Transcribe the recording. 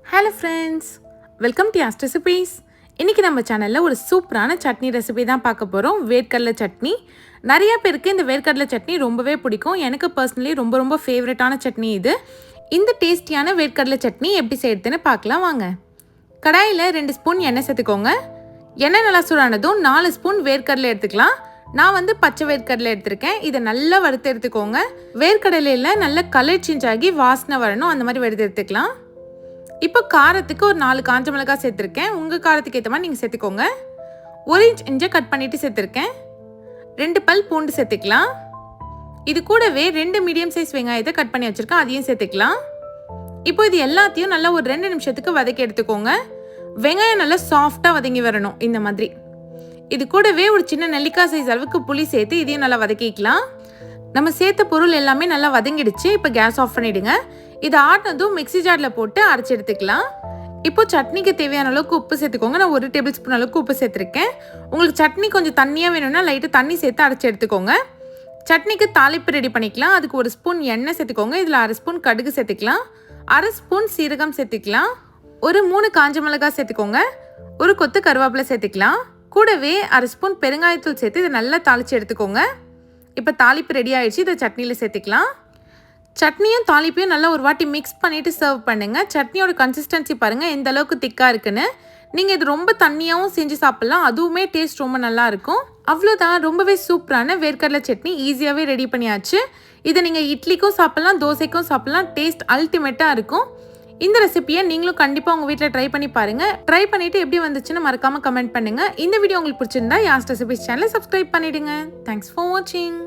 Hello friends, welcome to Yast recipes. இன்றைக்கி நம்ம சேனலில் ஒரு சூப்பரான சட்னி ரெசிபி தான் பார்க்க போகிறோம். வேர்க்கடலை சட்னி. நிறைய பேருக்கு இந்த வேர்க்கடலை சட்னி ரொம்பவே பிடிக்கும். எனக்கு பர்சனலி ரொம்ப ஃபேவரட்டான சட்னி இது. இந்த டேஸ்டியான வேர்க்கடலை சட்னி எப்படி செய்யறதுன்னு பார்க்கலாம் வாங்க. கடாயில் 2 ஸ்பூன் எண்ணெய் சேர்த்துக்கோங்க. எண்ணெய் நல்லா சூடானதும் 4 ஸ்பூன் வேர்க்கடலை எடுத்துக்கலாம். நான் பச்சை வேர்க்கடலை எடுத்திருக்கேன். இதை நல்லா வறுத்து எடுத்துக்கோங்க. வேர்க்கடலையில் நல்ல கலர் சேஞ்ச் ஆகி வாசனை வரணும், அந்த மாதிரி வறுத்து எடுத்துக்கலாம். இப்போ காரத்துக்கு ஒரு 4 காஞ்ச மிளகாய் சேர்த்துருக்கேன். உங்கள் காரத்துக்கு ஏற்ற மாதிரி நீங்கள் சேர்த்துக்கோங்க. 1 இன்ச் இஞ்சி கட் பண்ணிவிட்டு சேர்த்துருக்கேன். 2 பல் பூண்டு சேர்த்துக்கலாம். இது கூடவே 2 மீடியம் சைஸ் வெங்காயத்தை கட் பண்ணி வச்சுருக்கேன், அதையும் சேர்த்துக்கலாம். இப்போ இது எல்லாத்தையும் நல்லா ஒரு 2 நிமிஷத்துக்கு வதக்கி எடுத்துக்கோங்க. வெங்காயம் நல்லா சாஃப்டாக வதங்கி வரணும், இந்த மாதிரி. இது கூடவே ஒரு சின்ன நெல்லிக்காய் சைஸ் அளவுக்கு புளி சேர்த்து இதையும் நல்லா வதக்கிக்கலாம். நம்ம சேர்த்த பொருள் எல்லாமே நல்லா வதங்கிடுச்சு. இப்போ கேஸ் ஆஃப் பண்ணிவிடுங்க. இதை ஆட்டினதும் மிக்ஸி ஜாரில் போட்டு அரைச்சி எடுத்துக்கலாம். இப்போ சட்னிக்கு தேவையான அளவுக்கு உப்பு சேர்த்துக்கோங்க. நான் 1 டேபிள் ஸ்பூன் அளவுக்கு உப்பு சேர்த்துருக்கேன். உங்களுக்கு சட்னி கொஞ்சம் தண்ணியாக வேணும்னா லைட்டாக தண்ணி சேர்த்து அரைச்சி எடுத்துக்கோங்க. சட்னிக்கு தாளிப்பு ரெடி பண்ணிக்கலாம். அதுக்கு 1 ஸ்பூன் எண்ணெய் சேர்த்துக்கோங்க. இதில் 1/2 ஸ்பூன் கடுகு சேர்த்துக்கலாம். 1/2 ஸ்பூன் சீரகம் சேர்த்துக்கலாம். ஒரு 3 காஞ்ச மிளகாய் சேர்த்துக்கோங்க. ஒரு கொத்து கருவேப்பிலை சேர்த்துக்கலாம். கூடவே 1/2 ஸ்பூன் பெருங்காயத்தூள் சேர்த்து இதை நல்லா தாளித்து எடுத்துக்கோங்க. இப்போ தாளிப்பு ரெடி ஆகிடுச்சு. இதை சட்னியில் சேர்த்துக்கலாம். சட்னியும் தாளிப்பையும் நல்லா ஒரு வாட்டி மிக்ஸ் பண்ணிவிட்டு சர்வ் பண்ணுங்கள். சட்னியோட கன்சிஸ்டன்சி பாருங்கள் எந்த அளவுக்கு திக்காக இருக்குன்னு. நீங்கள் இது ரொம்ப தண்ணியாகவும் செஞ்சு சாப்பிட்லாம், அதுவுமே டேஸ்ட் ரொம்ப நல்லாயிருக்கும். அவ்வளோதான், ரொம்பவே சூப்பரான வேர்க்கடலை சட்னி ஈஸியாகவே ரெடி பண்ணியாச்சு. இதை நீங்கள் இட்லிக்கும் சாப்பிட்லாம், தோசைக்கும் சாப்பிட்லாம். டேஸ்ட் அல்டிமேட்டாக இருக்கும். இந்த ரெசிபியை நீங்களும் கண்டிப்பாக உங்கள் வீட்டில் ட்ரை பண்ணி பாருங்கள். ட்ரை பண்ணிவிட்டு எப்படி வந்துச்சுன்னு மறக்காமல் கமெண்ட் பண்ணுங்கள். இந்த வீடியோ உங்களுக்கு பிடிச்சிருந்தா யாஸ்ட் ரெசிபிஸ் சேனலை சப்ஸ்கிரைப் பண்ணிவிடுங்க. தேங்க்ஸ் ஃபார் வாட்சிங்.